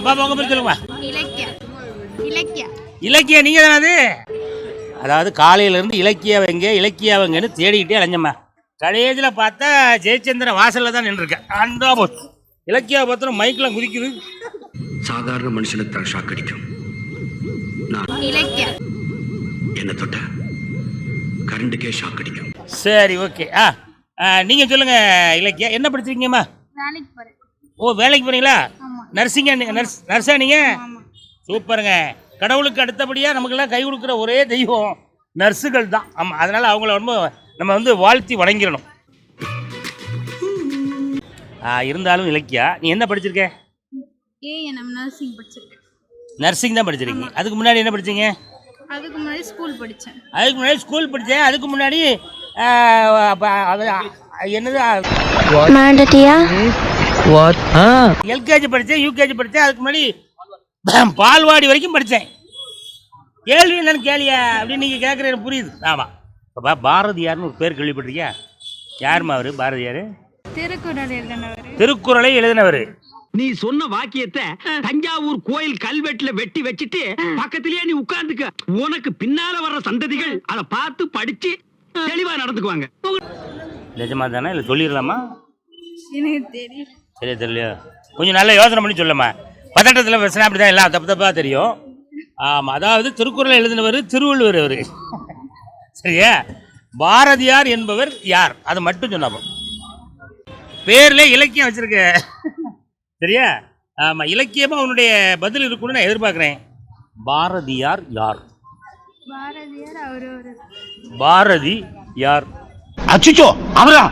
பாப்பா உங்க பேர் சொல்லுங்கம்மா. இலக்கியா. இலக்கியா. இலக்கியா நீங்க தானே அது? அதாவது காலையிலேருந்து இலக்கியாவங்கன்னு தேடிக்கிட்டே அலைஞ்சம்மா. கடைசியில் பார்த்தா ஜெயச்சந்திரன் வாசலில் தான் நின்றுருக்கேன். அண்டா போச்சு. இலக்கியா பார்த்தோம் மைக்கெலாம் குதிக்குது. சாதாரண மனுஷனுக்கு தான் ஷாக் அடிக்கும். இலக்கியா. என்ன தொட்ட கரண்டுக்கே ஷாக் அடிக்கும். சரி ஓகே. நீங்கள் சொல்லுங்கள் இலக்கியா, என்ன படிச்சிருக்கீங்கம்மா? வேலைக்கு போறேன். ஓ வேலைக்கு போகிறீங்களா? நர்ஸா நீங்கள்? சூப்பருங்க. கடவுளுக்கு அடுத்தபடியாக நமக்கெல்லாம் கை கொடுக்குற ஒரே தெய்வம் நர்ஸுகள் தான். ஆமாம், அதனால் அவங்கள ரொம்ப நம்ம வந்து வாழ்த்தி வணங்கிடணும். இருந்தாலும் இலக்கியா, நீ என்ன படிச்சிருக்க? ஏஎன்எம் நர்சிங் படிச்சிருக்கேன். நர்சிங் தான் படிச்சிருக்கீங்க. அதுக்கு முன்னாடி என்ன படிச்சீங்க? அதுக்கு முன்னாடி ஸ்கூல் படித்தேன். அதுக்கு முன்னாடி என்னது எல்கேஜி படித்தேன், யூகேஜி படித்தேன். அதுக்கு முன்னாடி பால்வாடி வரைக்கும் படித்தேன். கேள்வி என்னன்னு கேளியா அப்படின்னு நீங்கள் கேட்குறது புரியுது. ஆமாம். இப்போ பாரதியார்னு ஒரு பேர் கேள்விப்பட்டிருக்கியா? யாருமா அவர் பாரதியார்? திருக்குறளை எழுதினவர். நீ சொன்ன வாக்கியத்தை தஞ்சாவூர் கோயில் கல்வெட்டுல வெட்டி வச்சிட்டு பக்கத்திலேயே நீ உட்கார்ந்துக்க. உனக்கு பின்னால வர்ற சந்ததிகள் அதை பார்த்து படிச்சு தெளிவா நடந்துக்குவாங்க. நிஜமா தானே? இல்லை சொல்லிடலாமா? எனக்கு தெரியும். சரியா தெரியலையா? கொஞ்சம் நல்லா யோசனை பண்ணி சொல்லம்மா. பதட்டத்தில் பிரச்சனை அப்படி தான் எல்லாம் தப்பாக தெரியும். ஆமாம், அதாவது திருக்குறளை எழுதினவர் திருவள்ளுவர் அவர். சரியா? பாரதியார் என்பவர் யார்? அதை மட்டும் சொன்னாப்போ. பேரில் இலக்கியம் வச்சிருக்க. சரியா? ஆமாம், இலக்கியமாக உன்னுடைய பதில் இருக்குன்னு நான் எதிர்பார்க்குறேன். பாரதியார் யார்? பாரதி யார்? அச்சிச்சோ, அவரா?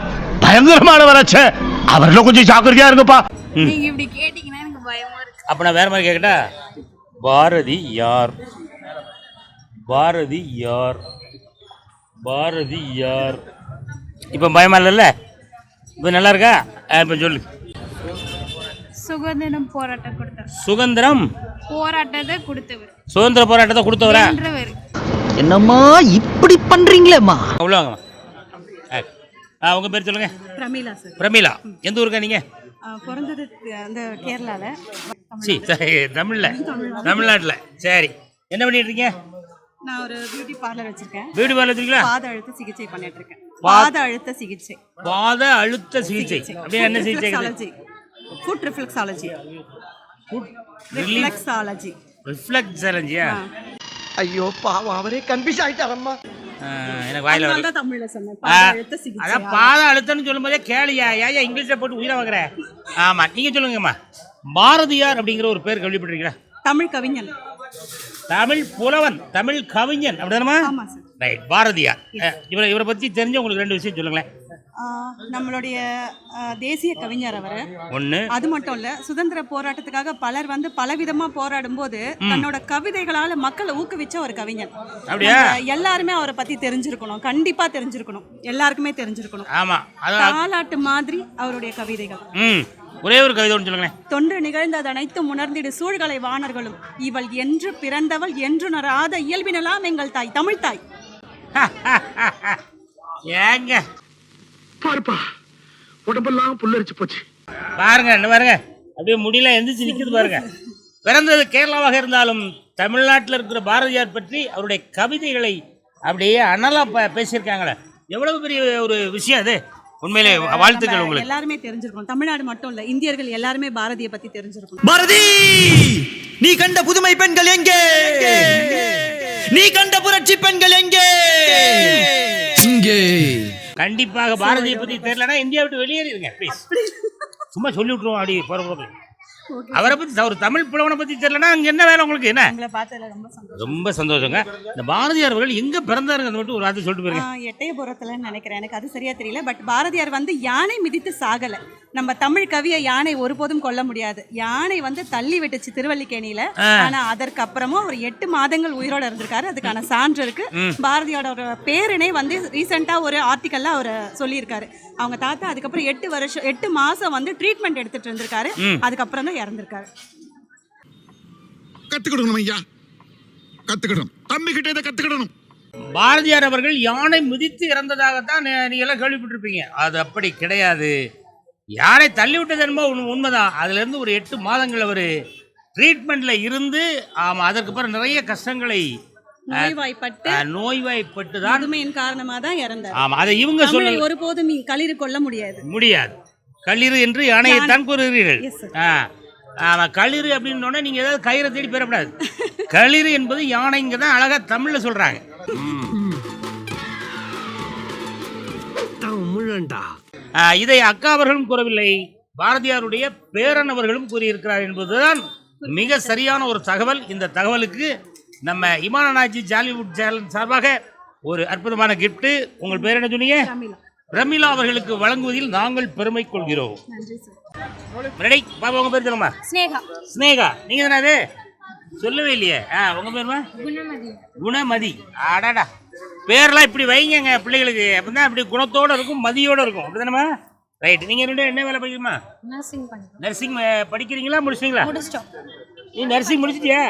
பயங்கரமானவராச்சே. அவர்ல கொஞ்சம் ஜாக்கிரதையா இருங்கப்பா. நீங்க இப்படி கேட்டீங்கன்னா எனக்கு பயமா இருக்கு. அப்ப நான் வேற மாதிரி கேட்கட்டா? பாரதி யார்? பாரதி யார்? பாரதி யார்? இப்ப பயமா இல்லைல்ல? இப்ப நல்லா இருக்கா? இப்ப சொல்லு. சுதந்திரம் போராட்டம் கொடுத்தவர். சுதந்திரம் போராட்டத்தை கொடுத்தவர். சுதந்திர போராட்டத்தை கொடுத்தவரா? என்னம்மா இப்படி பண்றீங்களேம்மா? உள்ளவாங்கம்மா. உங்க பேர் சொல்லுங்க. பிரமீளா சார். பிரமீளா, எந்த ஊருக்கா நீங்க? பிறந்தது அந்த கேரளால. தமிழ்நாட்டில். சரி, என்ன பண்ணிட்டு இருக்கீங்க? நான் ஒரு பியூட்டி பார்லர் வச்சிருக்கேன். பியூட்டி பார்லர் வச்சிருக்கீங்களா? பாத அழுத்த சிகிச்சை பண்ணிட்டு இருக்கேன். பாத அழுத்த சிகிச்சை. பாத அழுத்த சிகிச்சை அப்படியே என்ன சிகிச்சை? Foot reflexology. ரிஃப்ளெக்ஸாலஜியா? ஐயோ பாவம், அவரே கன்ஃபியூஸ் ஆயிட்டாரம்மா. எனக்கு வாயில வரல. தமிழ்ல சொன்னேன். பாத அழுத்த சிகிச்சை. அதான் பாத அழுத்தம்னு சொல்லும்போதே கேளியா? ஏன் இங்கிலீஷ்ல போட்டு உயிரை வாங்குற? ஆமா, நீங்க சொல்லுங்கம்மா. பாரதியார் அப்படிங்கிற ஒரு பேர் கேள்விப்பட்டிருக்கீங்களா? தமிழ் கவிஞன், தமிழ் புலவன், தமிழ் கவிஞன் அப்படிதானமா? ஆமா சார். ரைட். பாரதியார் இவரை பத்தி தெரிஞ்ச உங்களுக்கு ரெண்டு விஷயம் சொல்லுங்களேன். நம்மளுடைய தேசிய கவிஞர் அவர். ஒண்ணு. அது மட்டும் இல்ல, சுதந்திர போராட்டத்துக்காக பலர் வந்து பலவிதமா போராடும் போது தன்னோட கவிதைகளால மக்களை ஊக்குவிச்ச ஒரு கவிஞர். அப்படியா? எல்லாருமே அவரை பத்தி தெரிஞ்சிருக்கணும், கண்டிப்பா தெரிஞ்சிருக்கணும், எல்லாருக்குமே தெரிஞ்சிருக்கணும். ஆமா, தாலாட்டு மாதிரி அவருடைய கவிதைகள். ஒரே ஒரு கவிதை ஒன்று சொல்லுங்களேன். தொன்று நிகழ்ந்தது அனைத்தும் உணர்ந்திடு சூழ்களை வாணர்களும் இவள் என்று பிறந்தவள் என்று நராத இயல்பினலாம் எங்கள் தாய் தமிழ் தாய். ஏங்க பாருப்பா, உடம்பெல்லாம் புல்லரிச்சு போச்சு. பாருங்க, என்ன பாருங்க, அப்படியே முடியல எந்திரிச்சு நிற்குது பாருங்க. பிறந்தது கேரளாவாக இருந்தாலும் தமிழ்நாட்டில் இருக்கிற பாரதியார் பற்றி அவருடைய கவிதைகளை அப்படியே அனலா பேசியிருக்காங்களே, எவ்வளவு பெரிய ஒரு விஷயம் அது. உண்மையிலே வாழ்த்துக்கள் உங்களுக்கு. எல்லாருமே தெரிஞ்சிருக்கணும், தமிழ்நாடு மட்டும் இல்ல, இந்தியர்கள் எல்லாருமே பாரதியை பத்தி தெரிஞ்சிருக்கணும். பாரதி, நீ கண்ட புதுமை பெண்கள் எங்கே? நீ கண்ட புரட்சி பெண்கள் எங்கே? இங்கே. கண்டிப்பாக பாரதியை பத்தி தெரியலன்னா இந்தியா விட்டு வெளியேறிடுங்க ப்ளீஸ். சும்மா சொல்லி விட்டுருவோம் அப்படி போற. அவரை பத்தி, ஒரு தமிழ் புலவனை பத்தி தெரியலன்னா அங்க என்ன வேலை உங்களுக்கு? என்ன ரொம்ப சந்தோஷங்க. இந்த பாரதியார் அவர்கள் எங்க பிறந்தாருங்க மட்டும் ஒரு வார்த்தை சொல்லிட்டு போயிருங்க. எட்டயபுரத்துலன்னு நினைக்கிறேன், எனக்கு அது சரியா தெரியல. பட் பாரதியார் வந்து யானை மிதித்து சாகல. நம்ம தமிழ் கவியை யானை ஒருபோதும் கொல்ல முடியாது. யானை வந்து தள்ளி விட்டுச்சு திருவல்லிக்கேணியில. ஆனா அதற்கு அப்புறமும் ஒரு 8 மாதங்கள் உயிரோட இருந்திருக்காரு. அதுக்கான சான்று இருக்கு. பாரதியோட பேரினை வந்து ரீசெண்டா ஒரு ஆர்டிக்கல்ல அவர் சொல்லியிருக்காரு. அவங்க தாத்தா அதுக்கப்புறம் 8 மாசம் வந்து ட்ரீட்மெண்ட் எடுத்துட்டு இருந்திருக்காரு. அதுக்கப்புறம் தான் இறந்திருக்காரு. கத்துக்கிடணும் ஐயா, கத்துக்கிடணும். தம்பி கிட்ட இதை கத்துக்கிடணும். பாரதியார் அவர்கள் யானை மிதித்து இறந்ததாகத்தான் நீங்க எல்லாம் கேள்விப்பட்டிருப்பீங்க. அது அப்படி கிடையாது. யானை தள்ளி விட்டது என்பது உண்மைதான். அதுல இருந்து ஒரு 8 மாதங்கள் அவர் ட்ரீட்மெண்ட்ல இருந்து அதற்கு பிறகு நிறைய கஷ்டங்களை நோய்வாய்ப்பட்டு தான் முதுமையின் காரணமா தான் இறந்தார். அதை இவங்க தமிழை ஒருபோதும் களிறு கொள்ள முடியாது. களிறு என்று யானையைத்தான் கூறுகிறீர்கள். Yes, sir. களிறு அப்படின்னு நீங்க ஏதாவது கயிறை தேடி பெறப்படாது. களிறு என்பது யானைங்க தான் அழகா தமிழ்ல சொல்றாங்க. இதை அக்கா அவர்களும் கூறவில்லை, பாரதியாருடைய பேரன் அவர்களும் கூறியிருக்கிறார் என்பதுதான் மிக சரியான ஒரு தகவல். இந்த தகவலுக்கு நம்ம இமானாஜி ஜாலிவுட் சேனல் சார்பாக ஒரு அற்புதமான கிஃப்ட். உங்கள் பேர் என்ன சொன்னீங்க? ரமிலா அவர்களுக்கு வழங்குவதில் நாங்கள் பெருமை கொள்கிறோம். ரெடி பாப்பா, உங்க பேர் சொல்லுமா? ஸ்னேகா. நீங்க தானே சொல்லவே இல்லையே. உங்க பேருமா? குணமதி. ஆடாடா, பேர்லாம் இப்படி வைங்க பிள்ளைகளுக்கு, அப்படிதான் அப்படி குணத்தோட இருக்கும், மதியோட இருக்கும், அப்படிதானமா? ரைட். நீங்க என்ன வேலை படிக்கிறீமா? நர்சிங் படிக்கிறீங்களா? முடிச்சிட்டீங்களா? நீ நர்சிங் முடிச்சிட்டியா?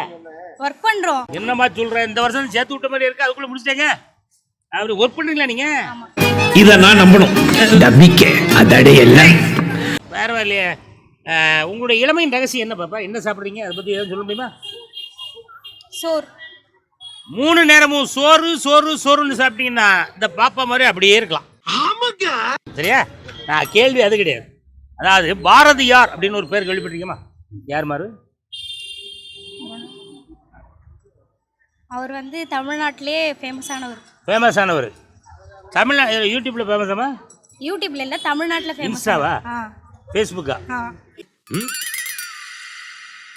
ஒர்க் பண்றோம். என்னமா சொல்ற, இந்த வருஷம் சேர்த்து விட்ட மாதிரி இருக்கு, அதுக்குள்ள முடிச்சிட்டேங்க. அப்படி ஒர்க் பண்றீங்களா நீங்க? இத நான் நம்பணும். நம்பிக்கை அதடையல்ல. வேற இல்லையே. உங்களுடைய இளமையின் ரகசியம் என்ன பாப்பா? என்ன சாப்பிடுறீங்க? அதை பத்தி ஏதாவது சொல்ல முடியுமா? சோறு. 3 நேரமும் சோறு சோறு சோறுன்னு சாப்பிட்டீங்கன்னா இந்த பாப்பா மாதிரி அப்படியே இருக்கலாம். சரியா? நான் கேள்வி அது கிடையாது. அதாவது பாரதியார் அப்படின்னு ஒரு பேர் கேள்விப்பட்டிருக்கீமா? யார் மாரு? அவர் வந்து தமிழ்நாட்டிலே ஃபேமஸானவர். தமிழ்நாடு யூடியூப்ல ஃபேமஸாமா? யூடியூப்ல இல்ல, தமிழ்நாட்டில் ஃபேமஸ். இன்ஸ்டாவா? ஃபேஸ்புக்கா?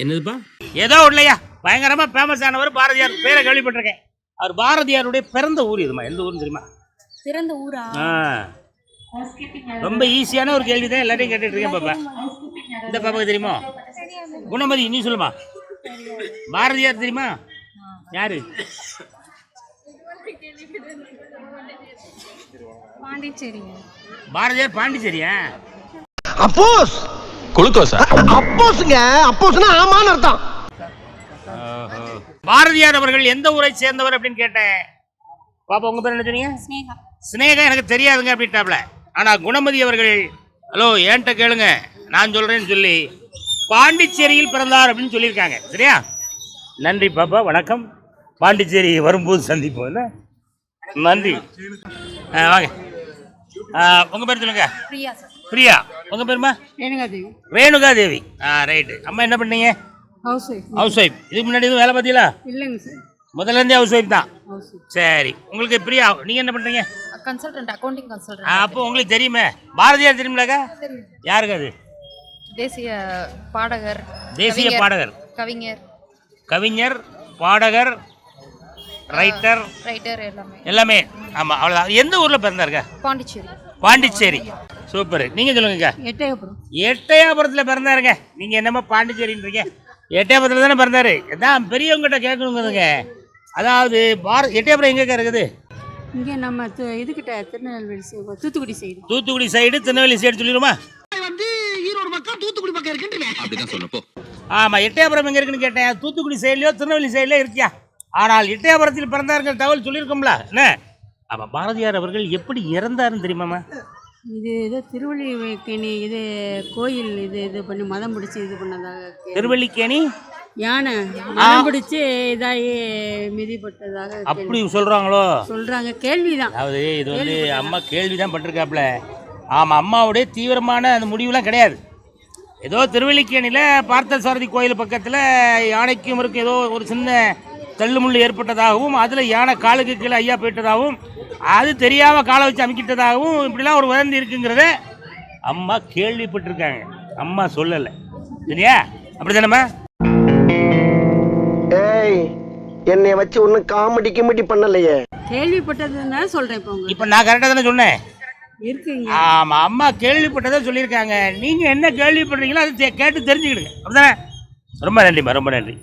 என்னதுப்பா? ஏதோ இல்லையா, பயங்கரமா ஃபேமஸ் ஆனவர் பாரதியார். பேரை கேள்விப்பட்டிருக்கேன். அவர் பாரதியாருடைய பிறந்த ஊர் எதுமா? எந்த ஊர்னு தெரியுமா? பிறந்த ஊரா? ரொம்ப ஈஸியான ஒரு கேள்வி தான், எல்லாத்தையும் கேட்டுட்டு இருக்கேன் பாப்பா. இந்த பாப்பாக்கு தெரியுமா? குணமதி, நீ சொல்லுமா? பாரதியார் தெரியுமா? யாரு? பாண்டிச்சேரி. பாரதியார் பாண்டிச்சேரியா? அப்போஸ் குளுக்கோஸா? அப்போஸ்ங்க, அப்போஸ்னா ஆமான்னு அர்த்தம். பாரதியார் அவர்கள் எந்த ஊரை சேர்ந்தவர் அப்படின்னு கேட்டேன். பாப்பா, உங்க பேர் என்ன சொன்னீங்க? ஸ்னேகா. எனக்கு தெரியாதுங்க அப்படின்ட்டாப்ல. ஆனா குணமதி அவர்கள், ஹலோ ஏன்ட்ட கேளுங்க நான் சொல்றேன்னு சொல்லி பாண்டிச்சேரியில் பிறந்தார் அப்படின்னு சொல்லியிருக்காங்க. சரியா? நன்றி பாப்பா, வணக்கம். பாண்டிச்சேரி வரும்போது சந்திப்போம். என்ன நன்றி. வாங்க. உங்க பேர் சொல்லுங்க. பிரியா. உங்க பேருமா? ரேணுகா தேவி. ரைட்டு. அம்மா என்ன பண்ணீங்க? House wife. இதுக்கு முன்னாடி எதுவும் வேலை பார்த்தீங்களா? இல்லைங்க சார், முதல்ல இருந்தே ஹவுஸ் ஒய்ஃப் தான். சரி. உங்களுக்கு பிரியா, நீங்க என்ன பண்றீங்க? Consultant, accounting consultant. அப்போ உங்களுக்கு தெரியுமே, பாரதியார் தெரியுமிலக்கா? யாருக்கு அது? தேசிய பாடகர். தேசிய பாடகர், கவிஞர், பாடகர், ரைட்டர் எல்லாமே. ஆமா, அவ்வளவுதான். எந்த ஊர்ல பிறந்தாருங்க? பாண்டிச்சேரி. சூப்பர். நீங்க சொல்லுங்க. எட்டயாபுரத்துல பிறந்தாருங்க. நீங்க என்னமா பாண்டிச்சேரின்றீங்க? எட்டயாபுரத்துல தானே பிறந்தாரு. அதான் பெரியவங்ககிட்ட கேட்கணுங்கிறதுங்க. அதாவது எட்டயாபுரம் எங்க இருக்குது? இங்கே நம்ம இதுகிட்ட திருநெல்வேலி தூத்துக்குடி சைடு திருநெல்வேலி சைடு சொல்லிடுமா? ஈரோடு பக்கம் தூத்துக்குடி பக்கம் இருக்குன்றேன். அப்படிதான் சொன்னப்போ. ஆமா, எட்டயாபுரம் எங்க இருக்குன்னு கேட்டேன். தூத்துக்குடி சைட்லயோ திருநெல்வேலி சைட்லயோ இருக்கியா? ஆனால் எட்டயாபுரத்தில் பிறந்தாருங்கிற தகவல் சொல்லியிருக்கோம்ல. என்ன? ஆமா, பாரதியார் அவர்கள் எப்படி இறந்தாருன்னு தெரியுமாமா? இது ஏதோ திருவள்ளிக்கேணி இது கோயில் இது பண்ணி மதம் பிடிச்சி இது பண்ணதாக. திருவள்ளிக்கேணி யானை மதம் பிடிச்சி இதாகி மிதிப்பட்டதாக அப்படி சொல்றாங்களோ? சொல்றாங்க, கேள்விதான். அதாவது இது வந்து அம்மா கேள்விதான் பட்டிருக்காப்ல. ஆமா, அம்மாவுடைய தீவிரமான அந்த முடிவுலாம் கிடையாது. ஏதோ திருவள்ளிக்கேணியில் பார்த்தசாரதி கோயில் பக்கத்தில் யானைக்கும் இருக்கும் ஏதோ ஒரு சின்ன தள்ளுமுள்ளு ஏற்பட்டதாகவும், அதில் யானை காலுக்கு கீழே ஐயா போயிட்டதாகவும், அது தெரியாமல் காலை வச்சு அமுக்கிட்டதாகவும் இப்படிலாம் ஒரு வதந்தி இருக்குங்கிறத அம்மா கேள்விப்பட்டிருக்காங்க. அம்மா சொல்லலை. சரியா? அப்படி தானேம்மா? ஏய், என்னை வச்சு ஒன்றும் காமெடி பண்ணலையே. கேள்விப்பட்டதுன்னா சொல்றேன். இப்போ நான் கரெக்டாக தானே சொன்னேன்? இருக்குங்க. ஆமாம், அம்மா கேள்விப்பட்டதை சொல்லியிருக்காங்க. நீங்கள் என்ன கேள்விப்படுறீங்களோ அதை கேட்டு தெரிஞ்சுக்கிடுங்க. அப்படிதானே? ரொம்ப நன்றிம்மா, ரொம்ப நன்றி.